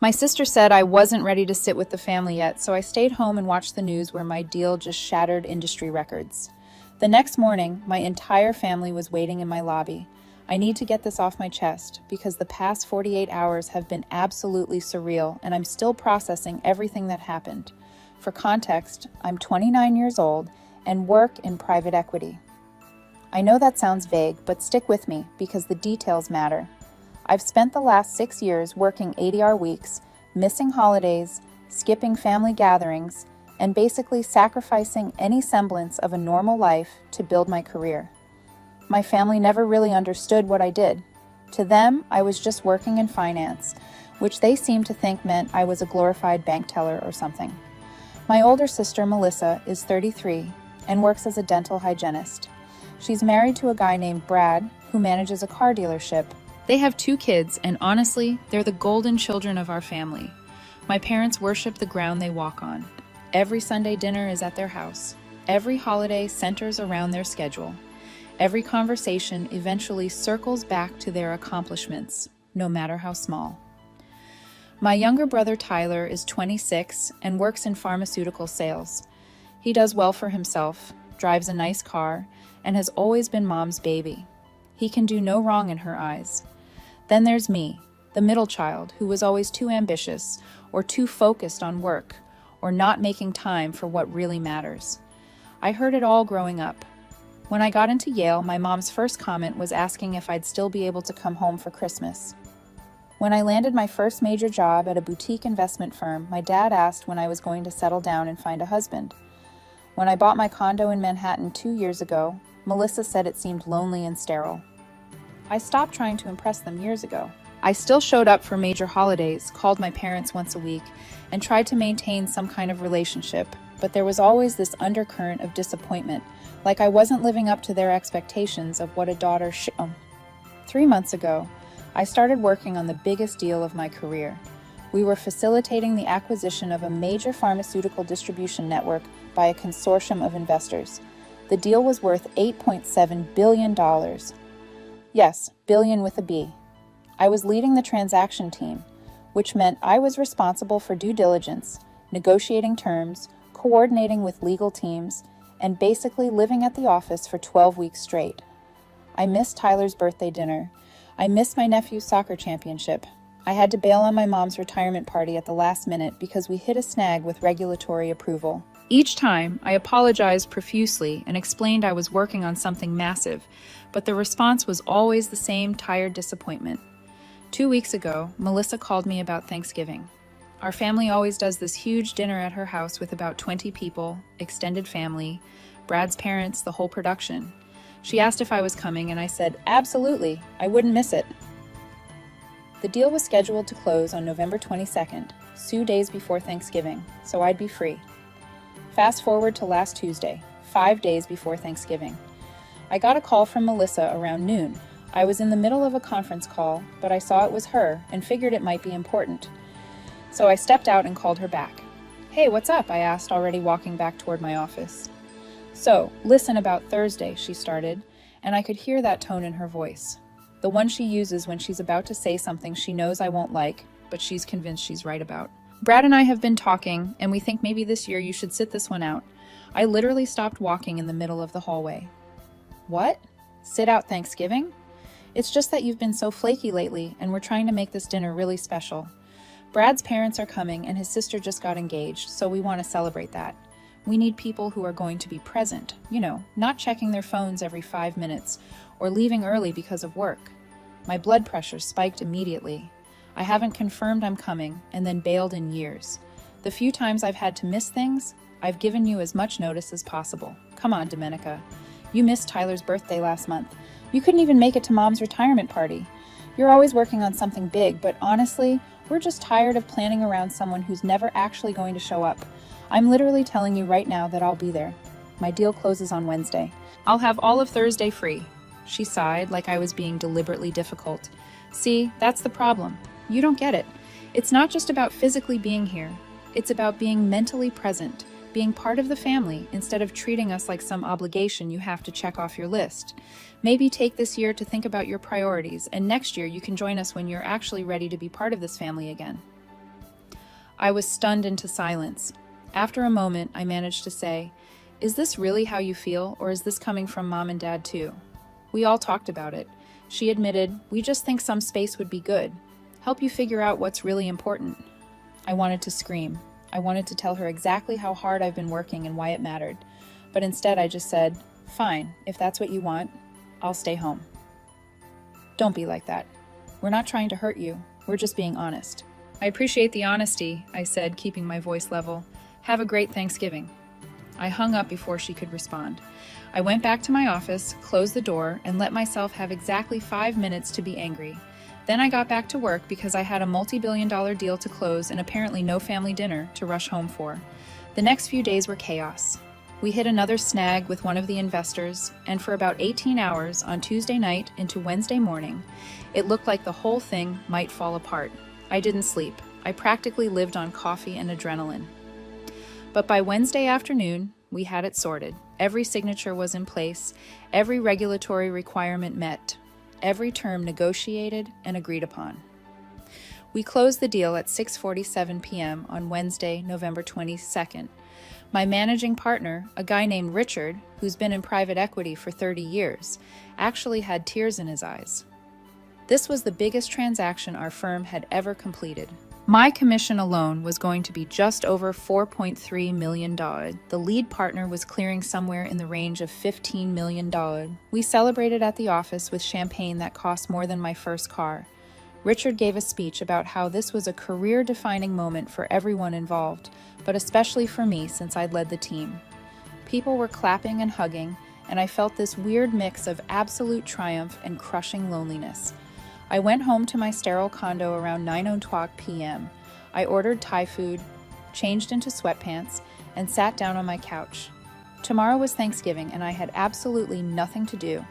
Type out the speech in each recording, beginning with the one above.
My sister said I wasn't ready to sit with the family yet, so I stayed home and watched the news where my deal just shattered industry records. The next morning, my entire family was waiting in my lobby. I need to get this off my chest because the past 48 hours have been absolutely surreal and I'm still processing everything that happened. For context, I'm 29 years old and work in private equity. I know that sounds vague, but stick with me because the details matter. I've spent the last 6 years working 80-hour weeks, missing holidays, skipping family gatherings, and basically sacrificing any semblance of a normal life to build my career. My family never really understood what I did. To them, I was just working in finance, which they seemed to think meant I was a glorified bank teller or something. My older sister, Melissa, is 33 and works as a dental hygienist. She's married to a guy named Brad, who manages a car dealership. They have 2 kids, and honestly, they're the golden children of our family. My parents worship the ground they walk on. Every Sunday dinner is at their house. Every holiday centers around their schedule. Every conversation eventually circles back to their accomplishments, no matter how small. My younger brother Tyler is 26 and works in pharmaceutical sales. He does well for himself, drives a nice car, and has always been mom's baby. He can do no wrong in her eyes. Then there's me, the middle child, who was always too ambitious, or too focused on work, or not making time for what really matters. I heard it all growing up. When I got into Yale, my mom's first comment was asking if I'd still be able to come home for Christmas. When I landed my first major job at a boutique investment firm, my dad asked when I was going to settle down and find a husband. When I bought my condo in Manhattan 2 years ago, Melissa said it seemed lonely and sterile. I stopped trying to impress them years ago. I still showed up for major holidays, called my parents once a week, and tried to maintain some kind of relationship, but there was always this undercurrent of disappointment, like I wasn't living up to their expectations of what a daughter should. 3 months ago, I started working on the biggest deal of my career. We were facilitating the acquisition of a major pharmaceutical distribution network by a consortium of investors. The deal was worth $8.7 billion. Yes, billion with a B. I was leading the transaction team, which meant I was responsible for due diligence, negotiating terms, coordinating with legal teams, and basically living at the office for 12 weeks straight. I missed Tyler's birthday dinner. I missed my nephew's soccer championship. I had to bail on my mom's retirement party at the last minute because we hit a snag with regulatory approval. Each time, I apologized profusely and explained I was working on something massive, but the response was always the same tired disappointment. 2 weeks ago, Melissa called me about Thanksgiving. Our family always does this huge dinner at her house with about 20 people, extended family, Brad's parents, the whole production. She asked if I was coming, and I said, absolutely, I wouldn't miss it. The deal was scheduled to close on November 22nd, 2 days before Thanksgiving, so I'd be free. Fast forward to last Tuesday, 5 days before Thanksgiving. I got a call from Melissa around noon. I was in the middle of a conference call, but I saw it was her and figured it might be important. So I stepped out and called her back. Hey, what's up? I asked, already walking back toward my office. So, listen about Thursday, she started, and I could hear that tone in her voice. The one she uses when she's about to say something she knows I won't like, but she's convinced she's right about. Brad and I have been talking, and we think maybe this year you should sit this one out. I literally stopped walking in the middle of the hallway. What? Sit out Thanksgiving? It's just that you've been so flaky lately, and we're trying to make this dinner really special. Brad's parents are coming, and his sister just got engaged, so we want to celebrate that. We need people who are going to be present, not checking their phones every 5 minutes, or leaving early because of work. My blood pressure spiked immediately. I haven't confirmed I'm coming, and then bailed in years. The few times I've had to miss things, I've given you as much notice as possible. Come on, Domenica. You missed Tyler's birthday last month. You couldn't even make it to Mom's retirement party. You're always working on something big, but honestly, we're just tired of planning around someone who's never actually going to show up. I'm literally telling you right now that I'll be there. My deal closes on Wednesday. I'll have all of Thursday free. She sighed like I was being deliberately difficult. See, that's the problem. You don't get it. It's not just about physically being here. It's about being mentally present, being part of the family instead of treating us like some obligation you have to check off your list. Maybe take this year to think about your priorities, and next year you can join us when you're actually ready to be part of this family again. I was stunned into silence. After a moment, I managed to say, "Is this really how you feel, or is this coming from Mom and Dad too?" We all talked about it. She admitted, "We just think some space would be good. Help you figure out what's really important." I wanted to scream. I wanted to tell her exactly how hard I've been working and why it mattered. But instead I just said, "Fine, if that's what you want, I'll stay home." "Don't be like that. We're not trying to hurt you. We're just being honest." "I appreciate the honesty," I said, keeping my voice level. "Have a great Thanksgiving." I hung up before she could respond. I went back to my office, closed the door, and let myself have exactly 5 minutes to be angry. Then I got back to work because I had a multi-billion-dollar deal to close and apparently no family dinner to rush home for. The next few days were chaos. We hit another snag with one of the investors, and for about 18 hours on Tuesday night into Wednesday morning, it looked like the whole thing might fall apart. I didn't sleep. I practically lived on coffee and adrenaline. But by Wednesday afternoon, we had it sorted. Every signature was in place, every regulatory requirement met, every term negotiated and agreed upon. We closed the deal at 6:47 p.m. on Wednesday, November 22nd. My managing partner, a guy named Richard, who's been in private equity for 30 years, actually had tears in his eyes. This was the biggest transaction our firm had ever completed. My commission alone was going to be just over $4.3 million. The lead partner was clearing somewhere in the range of $15 million. We celebrated at the office with champagne that cost more than my first car. Richard gave a speech about how this was a career-defining moment for everyone involved, but especially for me since I'd led the team. People were clapping and hugging, and I felt this weird mix of absolute triumph and crushing loneliness. I went home to my sterile condo around 9:00 p.m. I ordered Thai food, changed into sweatpants, and sat down on my couch. Tomorrow was Thanksgiving, and I had absolutely nothing to do.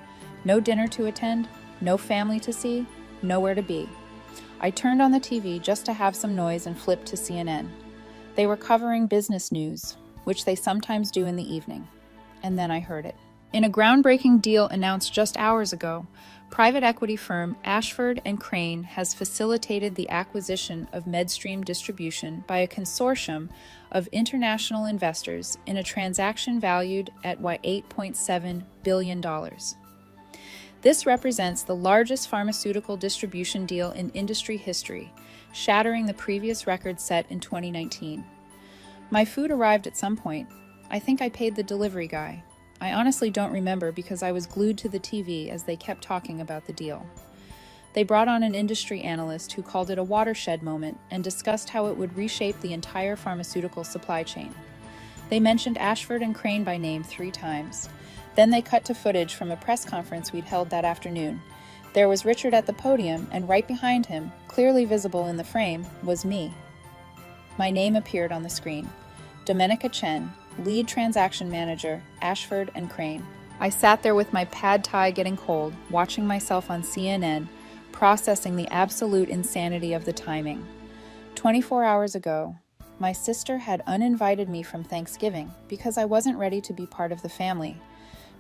No dinner to attend, no family to see, nowhere to be. I turned on the TV just to have some noise and flipped to CNN. They were covering business news, which they sometimes do in the evening. And then I heard it. In a groundbreaking deal announced just hours ago, private equity firm Ashford and Crane has facilitated the acquisition of Medstream Distribution by a consortium of international investors in a transaction valued at $8.7 billion. This represents the largest pharmaceutical distribution deal in industry history, shattering the previous record set in 2019. My food arrived at some point. I think I paid the delivery guy. I honestly don't remember because I was glued to the TV as they kept talking about the deal. They brought on an industry analyst who called it a watershed moment and discussed how it would reshape the entire pharmaceutical supply chain. They mentioned Ashford and Crane by name 3 times. Then they cut to footage from a press conference we'd held that afternoon. There was Richard at the podium, and right behind him, clearly visible in the frame, was me. My name appeared on the screen. Domenica Chen, lead transaction manager, Ashford and Crane. I sat there with my pad thai getting cold, watching myself on CNN, processing the absolute insanity of the timing. 24 hours ago, my sister had uninvited me from Thanksgiving because I wasn't ready to be part of the family,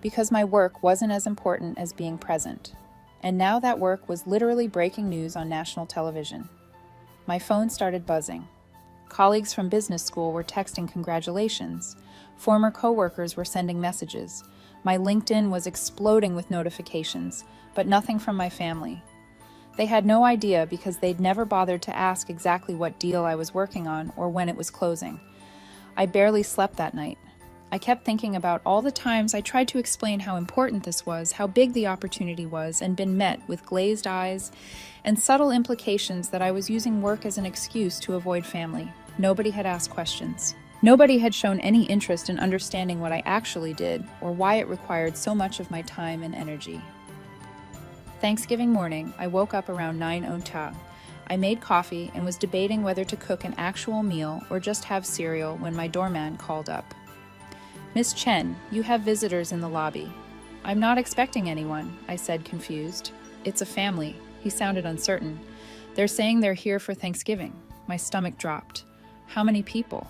because my work wasn't as important as being present. And now that work was literally breaking news on national television. My phone started buzzing. Colleagues from business school were texting congratulations. Former coworkers were sending messages. My LinkedIn was exploding with notifications, but nothing from my family. They had no idea because they'd never bothered to ask exactly what deal I was working on or when it was closing. I barely slept that night. I kept thinking about all the times I tried to explain how important this was, how big the opportunity was, and been met with glazed eyes and subtle implications that I was using work as an excuse to avoid family. Nobody had asked questions. Nobody had shown any interest in understanding what I actually did or why it required so much of my time and energy. Thanksgiving morning, I woke up around 9:00. I made coffee and was debating whether to cook an actual meal or just have cereal when my doorman called up. "Miss Chen, you have visitors in the lobby." "I'm not expecting anyone," I said, confused. "It's a family." He sounded uncertain. "They're saying they're here for Thanksgiving." My stomach dropped. "How many people?"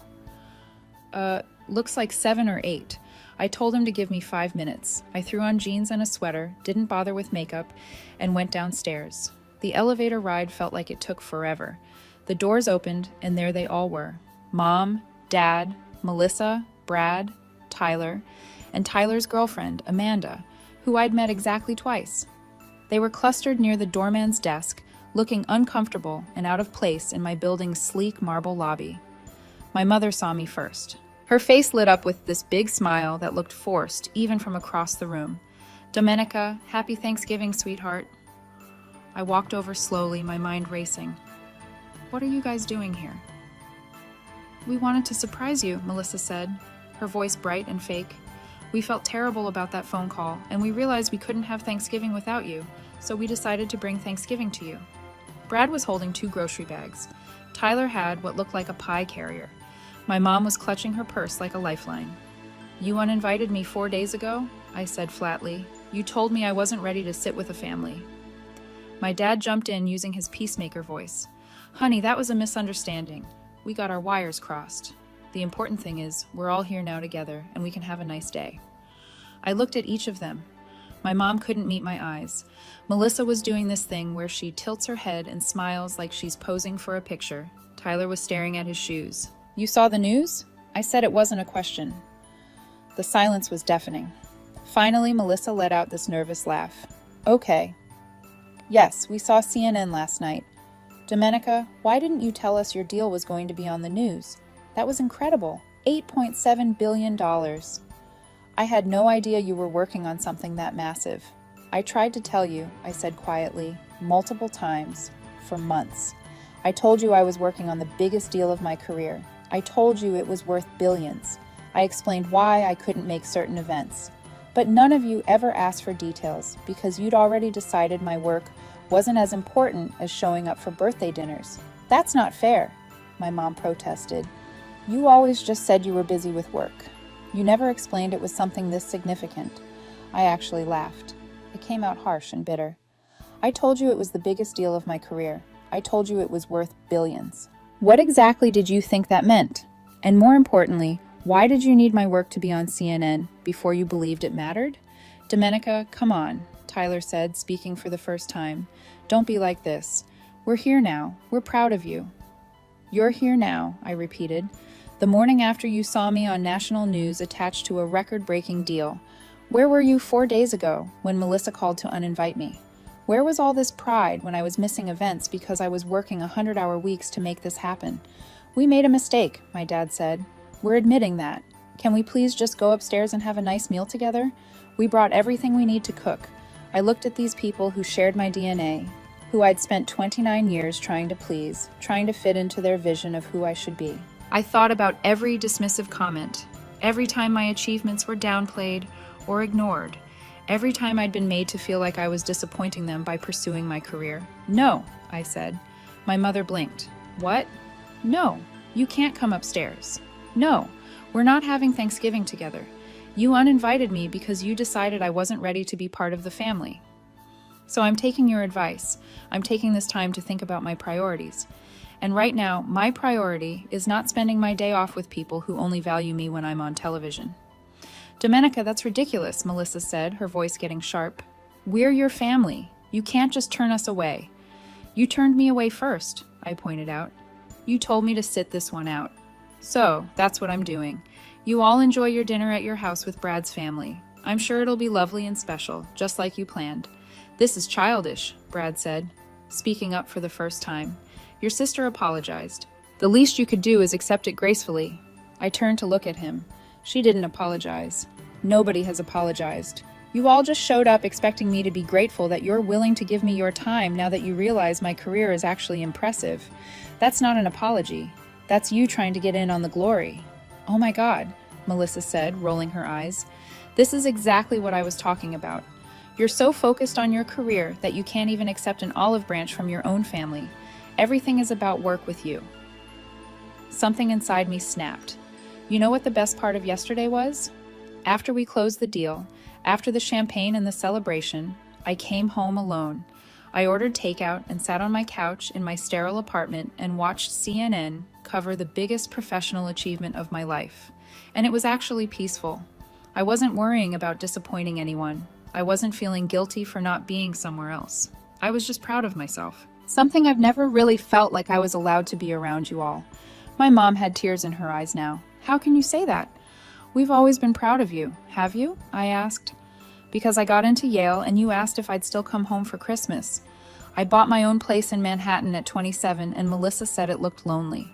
Looks like 7 or 8. I told him to give me 5 minutes. I threw on jeans and a sweater, didn't bother with makeup, and went downstairs. The elevator ride felt like it took forever. The doors opened, and there they all were: Mom, Dad, Melissa, Brad, Tyler, and Tyler's girlfriend, Amanda, who I'd met exactly twice. They were clustered near the doorman's desk, looking uncomfortable and out of place in my building's sleek marble lobby. My mother saw me first. Her face lit up with this big smile that looked forced even from across the room. "Domenica, happy Thanksgiving, sweetheart." I walked over slowly, my mind racing. "What are you guys doing here?" "We wanted to surprise you," Melissa said, her voice bright and fake. "We felt terrible about that phone call, and we realized we couldn't have Thanksgiving without you, so we decided to bring Thanksgiving to you." Brad was holding 2 grocery bags. Tyler had what looked like a pie carrier. My mom was clutching her purse like a lifeline. "You uninvited me 4 days ago," I said flatly. "You told me I wasn't ready to sit with a family." My dad jumped in using his peacemaker voice. "Honey, that was a misunderstanding. We got our wires crossed. The important thing is, we're all here now together, and we can have a nice day." I looked at each of them. My mom couldn't meet my eyes. Melissa was doing this thing where she tilts her head and smiles like she's posing for a picture. Tyler was staring at his shoes. "You saw the news?" I said it wasn't a question. The silence was deafening. Finally, Melissa let out this nervous laugh. "Okay. Yes, we saw CNN last night. Domenica, why didn't you tell us your deal was going to be on the news? That was incredible. $8.7 billion. I had no idea you were working on something that massive. I tried to tell you," I said quietly, "multiple times, for months. I told you I was working on the biggest deal of my career. I told you it was worth billions. I explained why I couldn't make certain events. But none of you ever asked for details because you'd already decided my work wasn't as important as showing up for birthday dinners. That's not fair," my mom protested. "You always just said you were busy with work. You never explained it was something this significant." I actually laughed. It came out harsh and bitter. "I told you it was the biggest deal of my career. I told you it was worth billions. What exactly did you think that meant? And more importantly, why did you need my work to be on CNN before you believed it mattered?" "Domenica, come on," Tyler said, speaking for the first time. "Don't be like this. We're here now. We're proud of you." "You're here now," I repeated. "The morning after you saw me on national news attached to a record-breaking deal. Where were you 4 days ago when Melissa called to uninvite me? Where was all this pride when I was missing events because I was working 100-hour weeks to make this happen?" "We made a mistake," my dad said. "We're admitting that. Can we please just go upstairs and have a nice meal together? We brought everything we need to cook." I looked at these people who shared my DNA, who I'd spent 29 years trying to please, trying to fit into their vision of who I should be. I thought about every dismissive comment, every time my achievements were downplayed or ignored, every time I'd been made to feel like I was disappointing them by pursuing my career. "No," I said. My mother blinked. "What?" "No, you can't come upstairs. No, we're not having Thanksgiving together. You uninvited me because you decided I wasn't ready to be part of the family. So I'm taking your advice. I'm taking this time to think about my priorities. And right now, my priority is not spending my day off with people who only value me when I'm on television." "Domenica, that's ridiculous," Melissa said, her voice getting sharp. "We're your family. You can't just turn us away." "You turned me away first," I pointed out. "You told me to sit this one out. So, that's what I'm doing. You all enjoy your dinner at your house with Brad's family. I'm sure it'll be lovely and special, just like you planned." "This is childish," Brad said, speaking up for the first time. "Your sister apologized. The least you could do is accept it gracefully." I turned to look at him. "She didn't apologize. Nobody has apologized. You all just showed up expecting me to be grateful that you're willing to give me your time now that you realize my career is actually impressive. That's not an apology. That's you trying to get in on the glory." "Oh my God," Melissa said, rolling her eyes. "This is exactly what I was talking about. You're so focused on your career that you can't even accept an olive branch from your own family. Everything is about work with you." Something inside me snapped. You know what the best part of yesterday was? After we closed the deal, after the champagne and the celebration, I came home alone. I ordered takeout and sat on my couch in my sterile apartment and watched CNN cover the biggest professional achievement of my life. And it was actually peaceful. I wasn't worrying about disappointing anyone. I wasn't feeling guilty for not being somewhere else. I was just proud of myself. Something I've never really felt like I was allowed to be around you all. My mom had tears in her eyes now. How can you say that? We've always been proud of you, have you? I asked. Because I got into Yale and you asked if I'd still come home for Christmas. I bought my own place in Manhattan at 27 and Melissa said it looked lonely.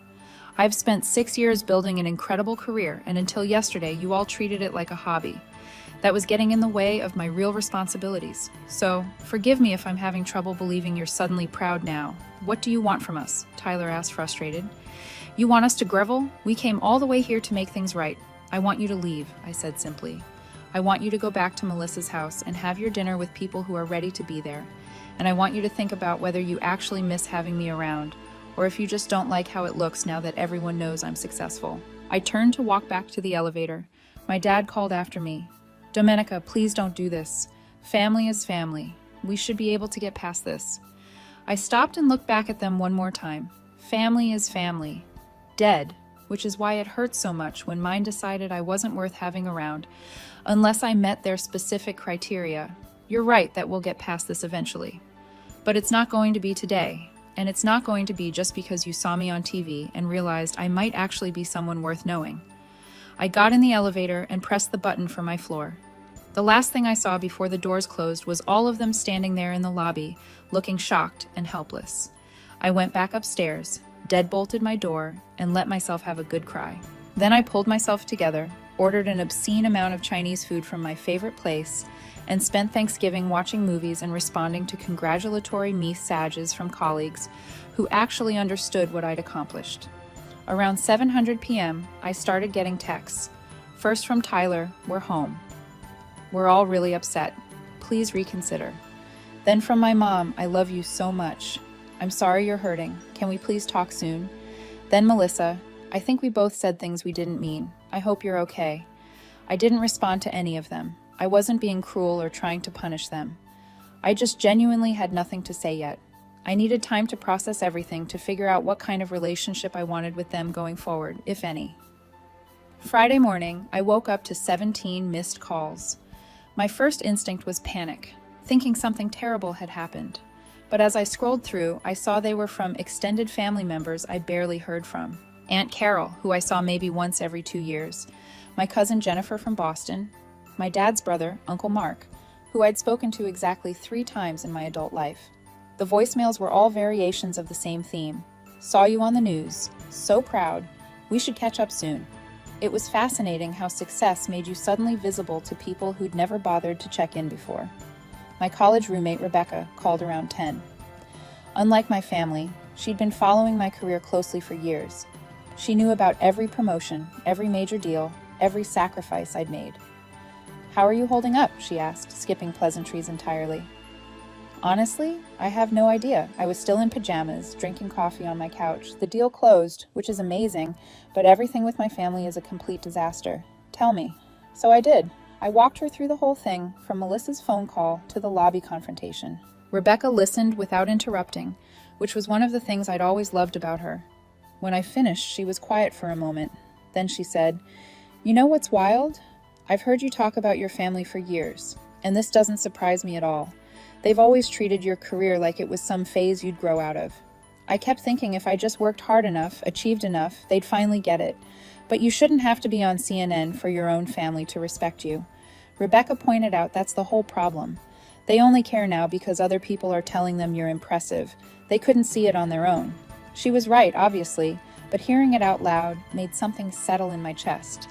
I've spent 6 years building an incredible career, and until yesterday, you all treated it like a hobby. That was getting in the way of my real responsibilities. So, forgive me if I'm having trouble believing you're suddenly proud now. What do you want from us? Tyler asked, frustrated. You want us to grovel? We came all the way here to make things right. I want you to leave, I said simply. I want you to go back to Melissa's house and have your dinner with people who are ready to be there. And I want you to think about whether you actually miss having me around, or if you just don't like how it looks now that everyone knows I'm successful. I turned to walk back to the elevator. My dad called after me. Domenica, please don't do this. Family is family. We should be able to get past this. I stopped and looked back at them one more time. Family is family. Dead, which is why it hurts so much when mine decided I wasn't worth having around, unless I met their specific criteria. You're right that we'll get past this eventually. But it's not going to be today. And it's not going to be just because you saw me on TV and realized I might actually be someone worth knowing. I got in the elevator and pressed the button for my floor. The last thing I saw before the doors closed was all of them standing there in the lobby, looking shocked and helpless. I went back upstairs, deadbolted my door, and let myself have a good cry. Then I pulled myself together, ordered an obscene amount of Chinese food from my favorite place, and spent Thanksgiving watching movies and responding to congratulatory messages from colleagues who actually understood what I'd accomplished. Around 7:00 p.m., I started getting texts. First from Tyler, "We're home. We're all really upset. Please reconsider." Then from my mom, "I love you so much. I'm sorry you're hurting. Can we please talk soon?" Then Melissa, "I think we both said things we didn't mean. I hope you're okay." I didn't respond to any of them. I wasn't being cruel or trying to punish them. I just genuinely had nothing to say yet. I needed time to process everything to figure out what kind of relationship I wanted with them going forward, if any. Friday morning, I woke up to 17 missed calls. My first instinct was panic, thinking something terrible had happened. But as I scrolled through, I saw they were from extended family members I barely heard from. Aunt Carol, who I saw maybe once every 2 years, my cousin Jennifer from Boston, my dad's brother, Uncle Mark, who I'd spoken to exactly 3 times in my adult life. The voicemails were all variations of the same theme. Saw you on the news. So proud. We should catch up soon. It was fascinating how success made you suddenly visible to people who'd never bothered to check in before. My college roommate, Rebecca, called around 10. Unlike my family, she'd been following my career closely for years. She knew about every promotion, every major deal, every sacrifice I'd made. "How are you holding up?" she asked, skipping pleasantries entirely. Honestly, I have no idea. I was still in pajamas, drinking coffee on my couch. The deal closed, which is amazing, but everything with my family is a complete disaster. Tell me. So I did. I walked her through the whole thing, from Melissa's phone call to the lobby confrontation. Rebecca listened without interrupting, which was one of the things I'd always loved about her. When I finished, she was quiet for a moment. Then she said, "You know what's wild? I've heard you talk about your family for years, and this doesn't surprise me at all. They've always treated your career like it was some phase you'd grow out of. I kept thinking if I just worked hard enough, achieved enough, they'd finally get it. But you shouldn't have to be on CNN for your own family to respect you." Rebecca pointed out that's the whole problem. They only care now because other people are telling them you're impressive. They couldn't see it on their own. She was right, obviously, but hearing it out loud made something settle in my chest.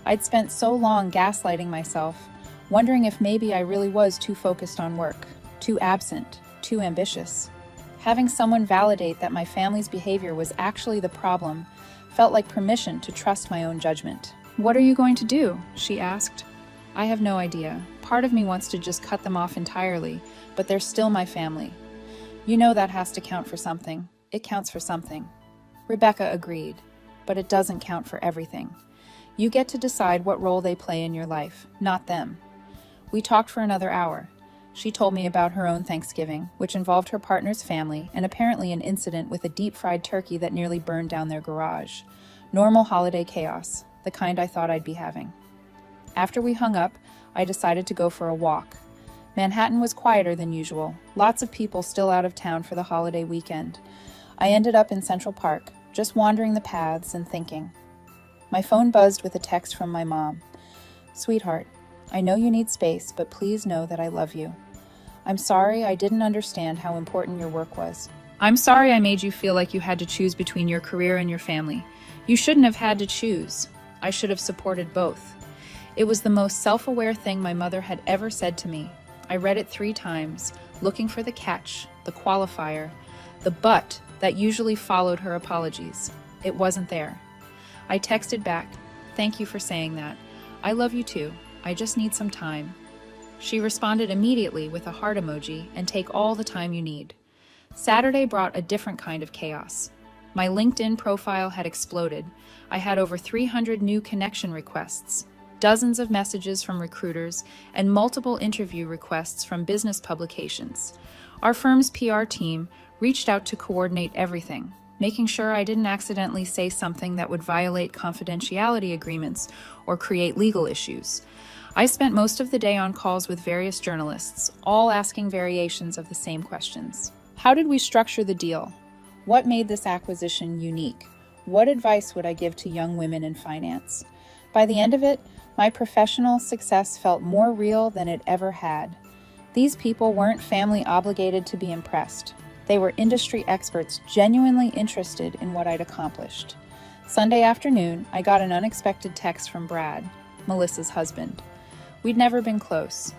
I'd spent so long gaslighting myself, wondering if maybe I really was too focused on work, too absent, too ambitious. Having someone validate that my family's behavior was actually the problem felt like permission to trust my own judgment. "What are you going to do?" she asked. I have no idea. Part of me wants to just cut them off entirely, but they're still my family. You know that has to count for something. It counts for something. Rebecca agreed, but it doesn't count for everything. You get to decide what role they play in your life, not them. We talked for another hour. She told me about her own Thanksgiving, which involved her partner's family and apparently an incident with a deep-fried turkey that nearly burned down their garage. Normal holiday chaos, the kind I thought I'd be having. After we hung up, I decided to go for a walk. Manhattan was quieter than usual, lots of people still out of town for the holiday weekend. I ended up in Central Park, just wandering the paths and thinking. My phone buzzed with a text from my mom. "Sweetheart, I know you need space, but please know that I love you. I'm sorry I didn't understand how important your work was. I'm sorry I made you feel like you had to choose between your career and your family. You shouldn't have had to choose. I should have supported both." It was the most self-aware thing my mother had ever said to me. I read it 3 times, looking for the catch, the qualifier, the but that usually followed her apologies. It wasn't there. I texted back, "Thank you for saying that. I love you too. I just need some time." She responded immediately with a heart emoji and "Take all the time you need." Saturday brought a different kind of chaos. My LinkedIn profile had exploded. I had over 300 new connection requests, dozens of messages from recruiters, and multiple interview requests from business publications. Our firm's PR team reached out to coordinate everything, making sure I didn't accidentally say something that would violate confidentiality agreements or create legal issues. I spent most of the day on calls with various journalists, all asking variations of the same questions. How did we structure the deal? What made this acquisition unique? What advice would I give to young women in finance? By the end of it, my professional success felt more real than it ever had. These people weren't family obligated to be impressed. They were industry experts genuinely interested in what I'd accomplished. Sunday afternoon, I got an unexpected text from Brad, Melissa's husband. We'd never been close.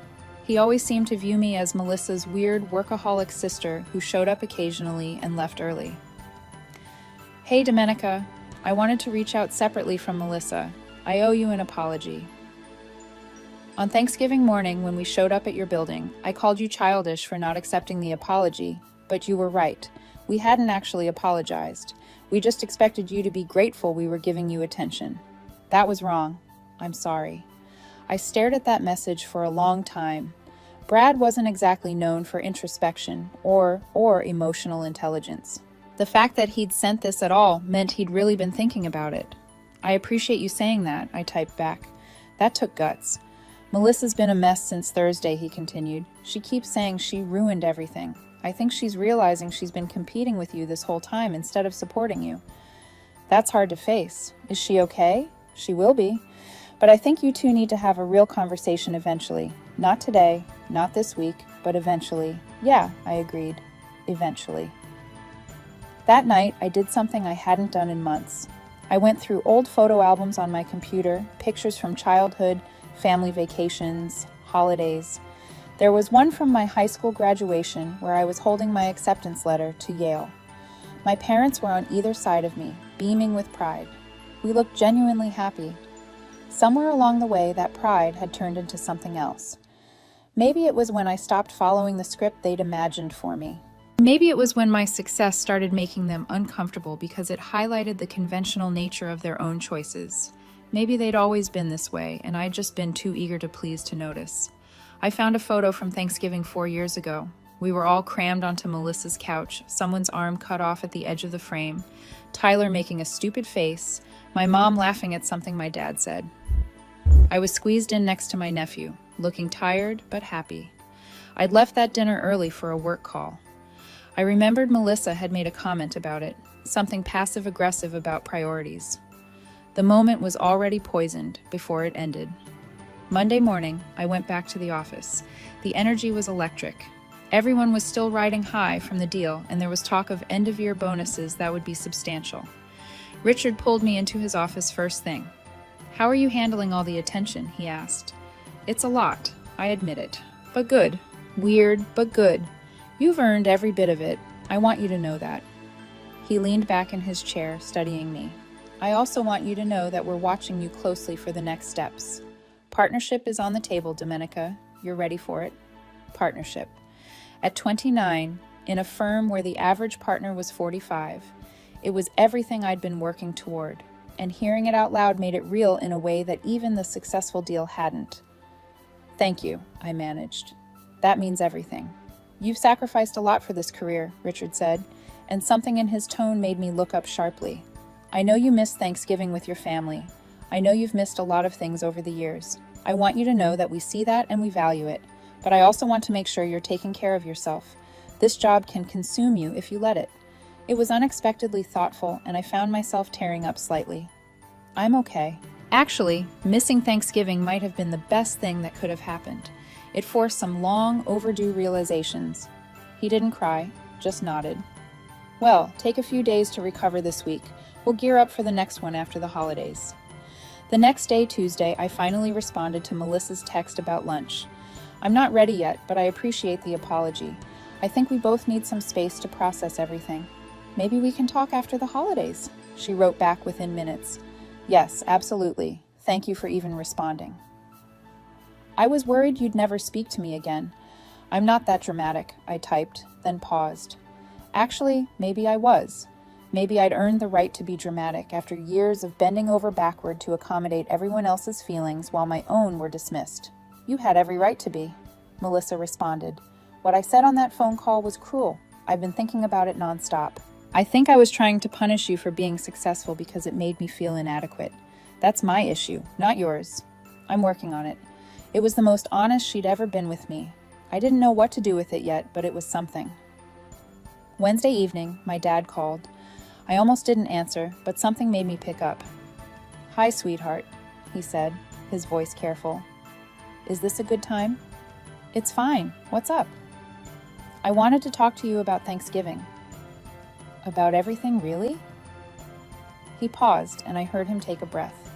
He always seemed to view me as Melissa's weird workaholic sister who showed up occasionally and left early. "Hey, Domenica, I wanted to reach out separately from Melissa. I owe you an apology. On Thanksgiving morning, when we showed up at your building, I called you childish for not accepting the apology, but you were right. We hadn't actually apologized. We just expected you to be grateful we were giving you attention. That was wrong. I'm sorry." I stared at that message for a long time. Brad wasn't exactly known for introspection or emotional intelligence. The fact that he'd sent this at all meant he'd really been thinking about it. "I appreciate you saying that," I typed back. That took guts. "Melissa's been a mess since Thursday," he continued. "She keeps saying she ruined everything. I think she's realizing she's been competing with you this whole time instead of supporting you. That's hard to face. Is she okay? She will be. But I think you two need to have a real conversation eventually. Not today, not this week, but eventually." "Yeah," I agreed. Eventually. That night, I did something I hadn't done in months. I went through old photo albums on my computer, pictures from childhood, family vacations, holidays. There was one from my high school graduation where I was holding my acceptance letter to Yale. My parents were on either side of me, beaming with pride. We looked genuinely happy. Somewhere along the way, that pride had turned into something else. Maybe it was when I stopped following the script they'd imagined for me. Maybe it was when my success started making them uncomfortable because it highlighted the conventional nature of their own choices. Maybe they'd always been this way, and I'd just been too eager to please to notice. I found a photo from Thanksgiving 4 years ago. We were all crammed onto Melissa's couch, someone's arm cut off at the edge of the frame, Tyler making a stupid face, my mom laughing at something my dad said. I was squeezed in next to my nephew, looking tired but happy. I'd left that dinner early for a work call. I remembered Melissa had made a comment about it, something passive-aggressive about priorities. The moment was already poisoned before it ended. Monday morning, I went back to the office. The energy was electric. Everyone was still riding high from the deal, and there was talk of end-of-year bonuses that would be substantial. Richard pulled me into his office first thing. "How are you handling all the attention?" he asked. "It's a lot, I admit it. But good. Weird, but good. You've earned every bit of it. I want you to know that." He leaned back in his chair, studying me. "I also want you to know that we're watching you closely for the next steps. Partnership is on the table, Domenica. You're ready for it. Partnership. At 29, in a firm where the average partner was 45, it was everything I'd been working toward, and hearing it out loud made it real in a way that even the successful deal hadn't. "Thank you," I managed. "That means everything." "You've sacrificed a lot for this career," Richard said, and something in his tone made me look up sharply. "I know you missed Thanksgiving with your family. I know you've missed a lot of things over the years. I want you to know that we see that and we value it. but I also want to make sure you're taking care of yourself. This job can consume you if you let it." It was unexpectedly thoughtful, and I found myself tearing up slightly. "I'm okay." Actually, missing Thanksgiving might have been the best thing that could have happened. It forced some long overdue realizations. He didn't cry, just nodded. "Well, take a few days to recover this week. We'll gear up for the next one after the holidays." The next day, Tuesday, I finally responded to Melissa's text about lunch. "I'm not ready yet, but I appreciate the apology. I think we both need some space to process everything. Maybe we can talk after the holidays," she wrote back within minutes. "Yes, absolutely. Thank you for even responding." "I was worried you'd never speak to me again. I'm not that dramatic," I typed, then paused. Actually, maybe I was. Maybe I'd earned the right to be dramatic after years of bending over backward to accommodate everyone else's feelings while my own were dismissed. "You had every right to be," Melissa responded. "What I said on that phone call was cruel. I've been thinking about it nonstop. I think I was trying to punish you for being successful because it made me feel inadequate. That's my issue, not yours. I'm working on it." It was the most honest she'd ever been with me. I didn't know what to do with it yet, but it was something. Wednesday evening, my dad called. I almost didn't answer, but something made me pick up. "Hi, sweetheart," he said, his voice careful. "Is this a good time?" "It's fine. What's up?" "I wanted to talk to you about Thanksgiving." "About everything, really?" He paused, and I heard him take a breath.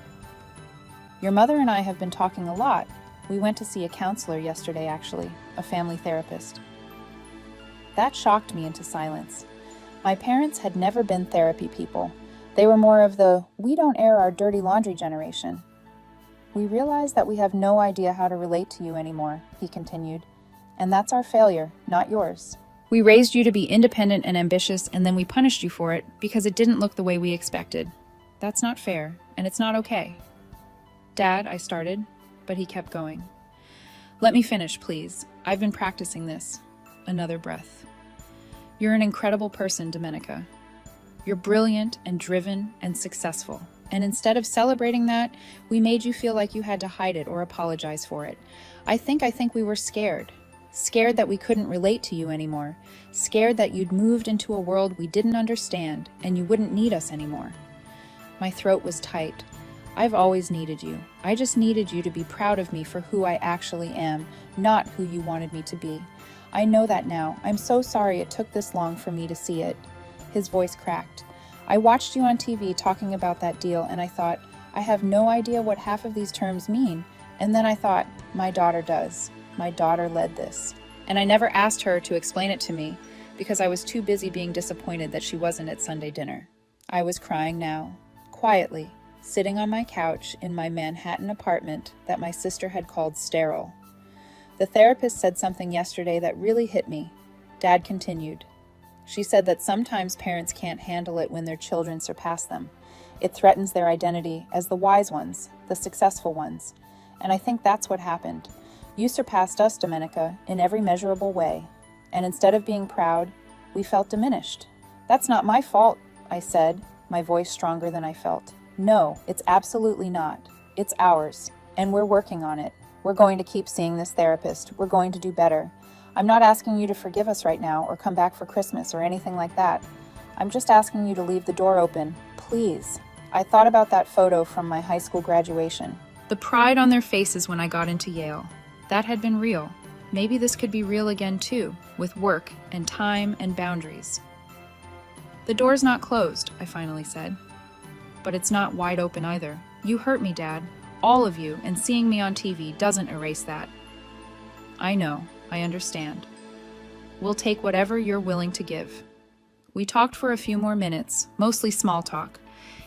"Your mother and I have been talking a lot. We went to see a counselor yesterday, actually, a family therapist." That shocked me into silence. My parents had never been therapy people. They were more of the "we don't air our dirty laundry" generation. "We realize that we have no idea how to relate to you anymore," he continued. "And that's our failure, not yours. We raised you to be independent and ambitious, and then we punished you for it because it didn't look the way we expected. That's not fair, and it's not okay." "Dad," I started, but he kept going. "Let me finish, please. I've been practicing this." Another breath. "You're an incredible person, Domenica. You're brilliant and driven and successful. And instead of celebrating that, we made you feel like you had to hide it or apologize for it. I think we were scared. Scared that we couldn't relate to you anymore. Scared that you'd moved into a world we didn't understand and you wouldn't need us anymore." My throat was tight. "I've always needed you. I just needed you to be proud of me for who I actually am, not who you wanted me to be. I know that now. I'm so sorry it took this long for me to see it." His voice cracked. "I watched you on TV talking about that deal, and I thought, I have no idea what half of these terms mean. And then I thought, my daughter does. My daughter led this. And I never asked her to explain it to me because I was too busy being disappointed that she wasn't at Sunday dinner." I was crying now, quietly, sitting on my couch in my Manhattan apartment that my sister had called sterile. "The therapist said something yesterday that really hit me," Dad continued. "She said that sometimes parents can't handle it when their children surpass them. It threatens their identity as the wise ones, the successful ones. And I think that's what happened. You surpassed us, Domenica, in every measurable way. And instead of being proud, we felt diminished." "That's not my fault," I said, my voice stronger than I felt. "No, it's absolutely not. It's ours, and we're working on it. We're going to keep seeing this therapist. We're going to do better. I'm not asking you to forgive us right now or come back for Christmas or anything like that. I'm just asking you to leave the door open, please." I thought about that photo from my high school graduation. The pride on their faces when I got into Yale. That had been real. Maybe this could be real again too, with work and time and boundaries. "The door's not closed," I finally said. "But it's not wide open either. You hurt me, Dad. All of you, and seeing me on TV doesn't erase that." "I know. I understand. We'll take whatever you're willing to give." We talked for a few more minutes, mostly small talk.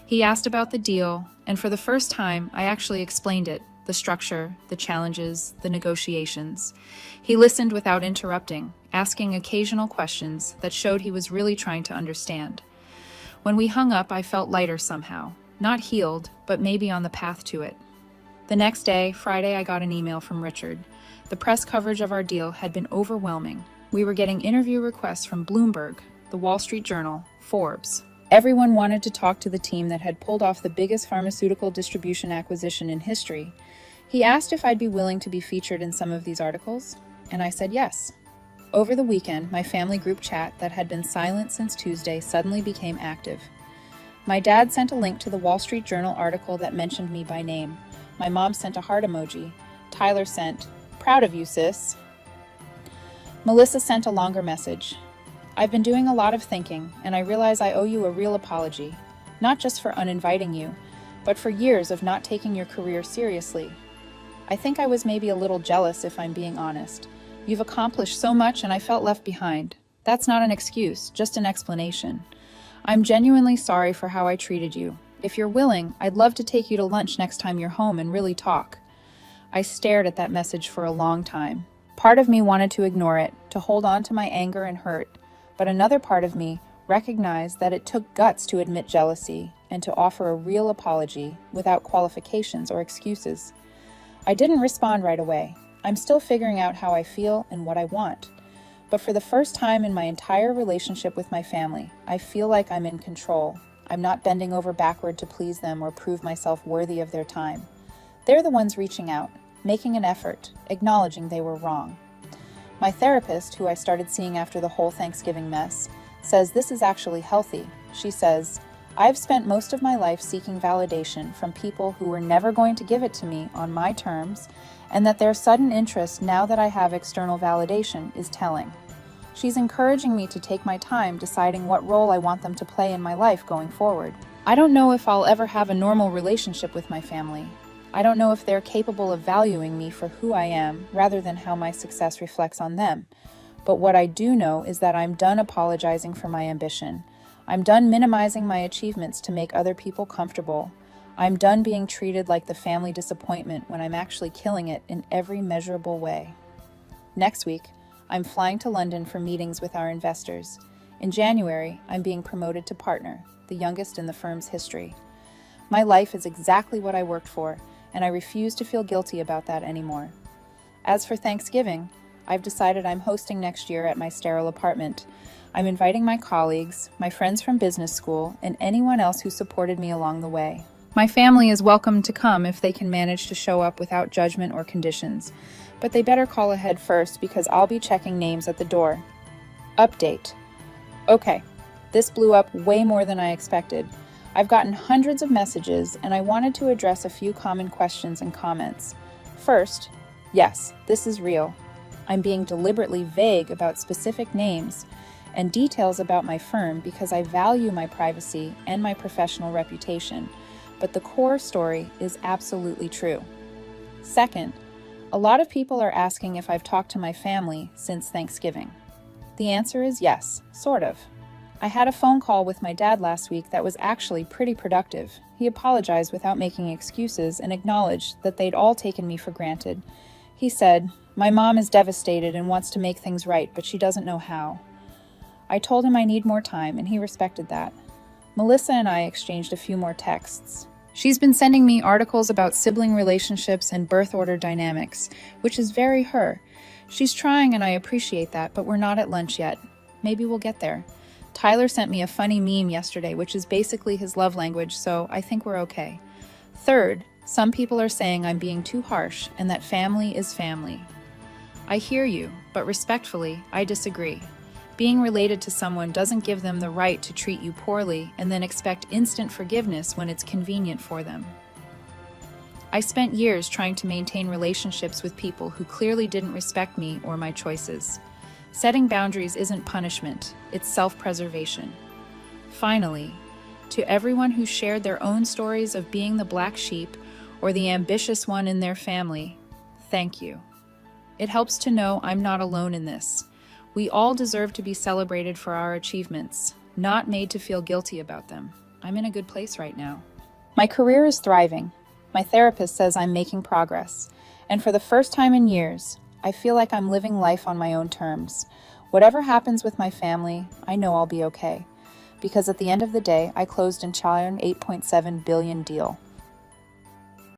He asked about the deal, and for the first time, I actually explained it, the structure, the challenges, the negotiations. He listened without interrupting, asking occasional questions that showed he was really trying to understand. When we hung up, I felt lighter somehow. Not healed, but maybe on the path to it. The next day, Friday, I got an email from Richard. The press coverage of our deal had been overwhelming. We were getting interview requests from Bloomberg, the Wall Street Journal, Forbes. Everyone wanted to talk to the team that had pulled off the biggest pharmaceutical distribution acquisition in history. He asked if I'd be willing to be featured in some of these articles, and I said yes. Over the weekend, my family group chat that had been silent since Tuesday suddenly became active. My dad sent a link to the Wall Street Journal article that mentioned me by name. My mom sent a heart emoji. Tyler sent, "Proud of you, sis." Melissa sent a longer message. "I've been doing a lot of thinking, and I realize I owe you a real apology, not just for uninviting you, but for years of not taking your career seriously. I think I was maybe a little jealous, if I'm being honest. You've accomplished so much and I felt left behind. That's not an excuse, just an explanation. I'm genuinely sorry for how I treated you. If you're willing, I'd love to take you to lunch next time you're home and really talk." I stared at that message for a long time. Part of me wanted to ignore it, to hold on to my anger and hurt, but another part of me recognized that it took guts to admit jealousy and to offer a real apology without qualifications or excuses. I didn't respond right away. I'm still figuring out how I feel and what I want. But for the first time in my entire relationship with my family, I feel like I'm in control. I'm not bending over backward to please them or prove myself worthy of their time. They're the ones reaching out, making an effort, acknowledging they were wrong. My therapist, who I started seeing after the whole Thanksgiving mess, says this is actually healthy. She says, "I've spent most of my life seeking validation from people who were never going to give it to me on my terms, and that their sudden interest now that I have external validation is telling. She's encouraging me to take my time deciding what role I want them to play in my life going forward. I don't know if I'll ever have a normal relationship with my family. I don't know if they're capable of valuing me for who I am rather than how my success reflects on them. But what I do know is that I'm done apologizing for my ambition. I'm done minimizing my achievements to make other people comfortable. I'm done being treated like the family disappointment when I'm actually killing it in every measurable way." Next week, I'm flying to London for meetings with our investors. In January, I'm being promoted to partner, the youngest in the firm's history. My life is exactly what I worked for, and I refuse to feel guilty about that anymore. As for Thanksgiving, I've decided I'm hosting next year at my sterile apartment. I'm inviting my colleagues, my friends from business school, and anyone else who supported me along the way. My family is welcome to come if they can manage to show up without judgment or conditions, but they better call ahead first because I'll be checking names at the door. Update. Okay, this blew up way more than I expected. I've gotten hundreds of messages, and I wanted to address a few common questions and comments. First, yes, this is real. I'm being deliberately vague about specific names and details about my firm because I value my privacy and my professional reputation, but the core story is absolutely true. Second, a lot of people are asking if I've talked to my family since Thanksgiving. The answer is yes, sort of. I had a phone call with my dad last week that was actually pretty productive. He apologized without making excuses and acknowledged that they'd all taken me for granted. He said, "My mom is devastated and wants to make things right, but she doesn't know how." I told him I need more time, and he respected that. Melissa and I exchanged a few more texts. She's been sending me articles about sibling relationships and birth order dynamics, which is very her. She's trying, and I appreciate that, but we're not at lunch yet. Maybe we'll get there. Tyler sent me a funny meme yesterday, which is basically his love language, so I think we're okay. Third, some people are saying I'm being too harsh and that family is family. I hear you, but respectfully, I disagree. Being related to someone doesn't give them the right to treat you poorly and then expect instant forgiveness when it's convenient for them. I spent years trying to maintain relationships with people who clearly didn't respect me or my choices. Setting boundaries isn't punishment, it's self-preservation. Finally, to everyone who shared their own stories of being the black sheep or the ambitious one in their family, thank you. It helps to know I'm not alone in this. We all deserve to be celebrated for our achievements, not made to feel guilty about them. I'm in a good place right now. My career is thriving. My therapist says I'm making progress. And for the first time in years, I feel like I'm living life on my own terms. Whatever happens with my family, I know I'll be okay. Because at the end of the day, I closed in China an $8.7 billion deal.